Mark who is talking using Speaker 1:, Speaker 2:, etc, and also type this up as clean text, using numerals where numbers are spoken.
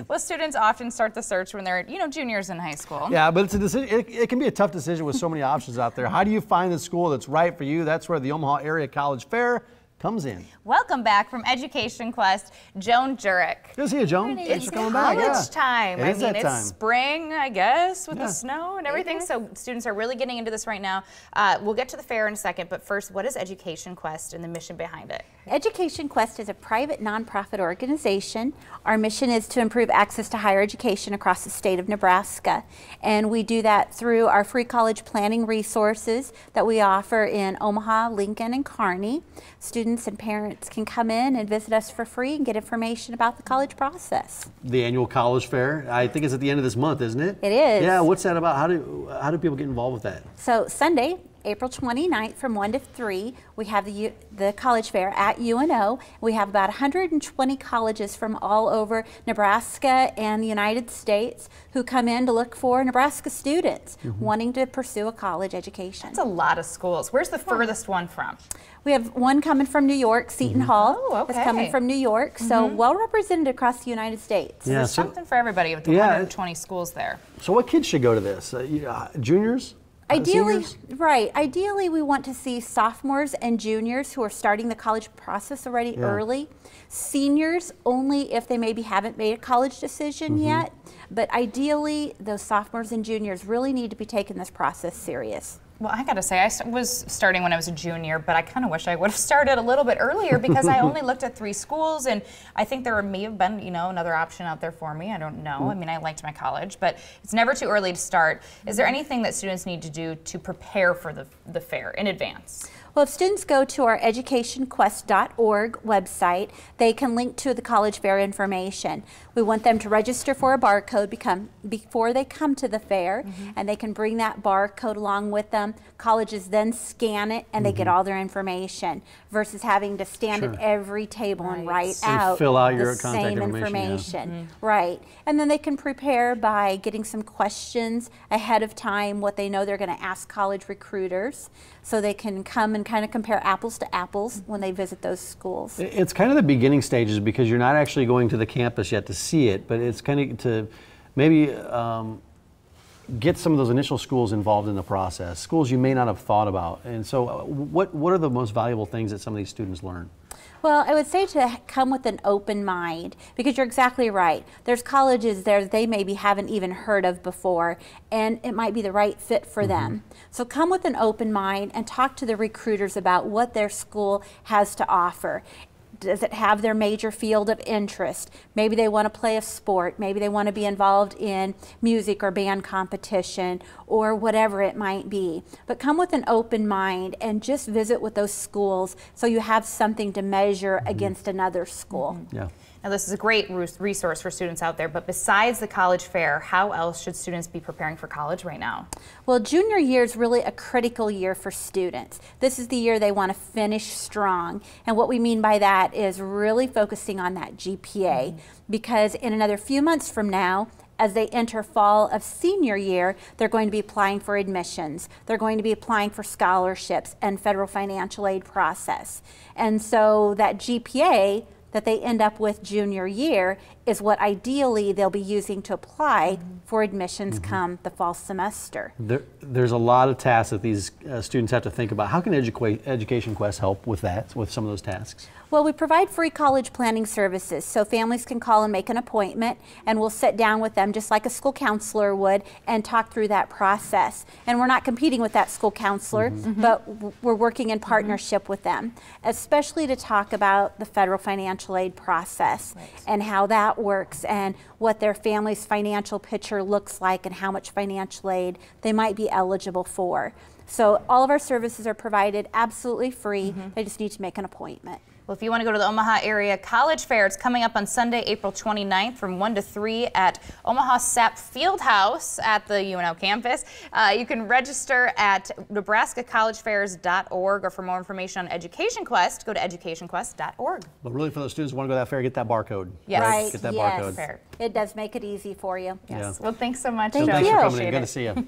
Speaker 1: Well, students often start the search when they're, juniors in high school.
Speaker 2: Yeah, but it's a decision. It can be a tough decision with so many options out there. How do you find the school that's right for you? That's where the Omaha Area College Fair comes in.
Speaker 1: Welcome back from Education Quest, Joan Jurek.
Speaker 2: Good to see you, Joan. Thanks for coming back.
Speaker 1: College time. It's spring, I guess, with the snow and everything. So students are really getting into this right now. We'll get to the fair in a second, but first, what is Education Quest and the mission behind it?
Speaker 3: Education Quest is a private nonprofit organization. Our mission is to improve access to higher education across the state of Nebraska. And we do that through our free college planning resources that we offer in Omaha, Lincoln, and Kearney. Students and parents can come in and visit us for free and get information about the college process.
Speaker 2: The annual college fair, I think it's at the end of this month, isn't it?
Speaker 3: It is.
Speaker 2: Yeah, what's that about? How do people get involved with that?
Speaker 3: So Sunday, April 29th from 1 to 3, we have the college fair at UNO. We have about 120 colleges from all over Nebraska and the United States who come in to look for Nebraska students wanting to pursue a college education.
Speaker 1: That's a lot of schools. Where's the furthest one from?
Speaker 3: We have one coming from New York, Seton Hall is coming from New York, so well represented across the United States.
Speaker 1: Yeah, there's something for everybody with the 120 schools there.
Speaker 2: So what kids should go to this? Juniors?
Speaker 3: Ideally, right. Ideally, we want to see sophomores and juniors who are starting the college process already early. Seniors only if they maybe haven't made a college decision yet. But ideally, those sophomores and juniors really need to be taking this process serious.
Speaker 1: Well, I got to say, I was starting when I was a junior, but I kind of wish I would have started a little bit earlier because I only looked at 3 schools, and I think there may have been, another option out there for me. I don't know. I mean, I liked my college, but it's never too early to start. Is there anything that students need to do to prepare for the fair in advance?
Speaker 3: Well, if students go to our educationquest.org website, they can link to the college fair information. We want them to register for a barcode before they come to the fair, and they can bring that barcode along with them. Colleges then scan it, and they get all their information, versus having to stand at every table and write out
Speaker 2: fill out your
Speaker 3: the
Speaker 2: contact
Speaker 3: same information. Right. And then they can prepare by getting some questions ahead of time, what they know they're going to ask college recruiters, so they can come and kind of compare apples to apples when they visit those schools.
Speaker 2: It's kind of the beginning stages because you're not actually going to the campus yet to see it, but it's kind of to maybe get some of those initial schools involved in the process, schools you may not have thought about. And so what are the most valuable things that some of these students learn?
Speaker 3: Well, I would say to come with an open mind, because you're exactly right. There's colleges there they maybe haven't even heard of before, and it might be the right fit for them. So come with an open mind and talk to the recruiters about what their school has to offer. Does it have their major field of interest? Maybe they want to play a sport. Maybe they want to be involved in music or band competition or whatever it might be. But come with an open mind and just visit with those schools so you have something to measure against another school.
Speaker 2: Yeah.
Speaker 1: Now, this is a great resource for students out there, but besides the college fair, how else should students be preparing for college right now?
Speaker 3: Well, junior year is really a critical year for students. This is the year they want to finish strong. And what we mean by that is really focusing on that GPA, because in another few months from now, as they enter fall of senior year, they're going to be applying for admissions. They're going to be applying for scholarships and federal financial aid process. And so that GPA that they end up with junior year is what ideally they'll be using to apply for admissions come the fall semester.
Speaker 2: There's a lot of tasks that these students have to think about. How can Education Quest help with that, with some of those tasks?
Speaker 3: Well, we provide free college planning services, so families can call and make an appointment, and we'll sit down with them just like a school counselor would and talk through that process. And we're not competing with that school counselor, but we're working in partnership with them, especially to talk about the federal financial aid process and how that works and what their family's financial picture looks like and how much financial aid they might be eligible for. So all of our services are provided absolutely free. They just need to make an appointment.
Speaker 1: Well, if you want to go to the Omaha Area College Fair, it's coming up on Sunday, April 29th from 1 to 3 at Omaha Sapp Fieldhouse at the UNO campus. You can register at nebraskacollegefairs.org, or for more information on Education Quest, go to educationquest.org.
Speaker 2: But really, for those students who want to go to that fair, get that barcode.
Speaker 1: Yes.
Speaker 3: Right.
Speaker 2: Get that
Speaker 3: yes.
Speaker 2: barcode.
Speaker 3: It does make it easy for you.
Speaker 1: Yes. Well, thanks so much.
Speaker 3: Thank
Speaker 2: Thanks
Speaker 3: you.
Speaker 2: for coming in. Good to see you.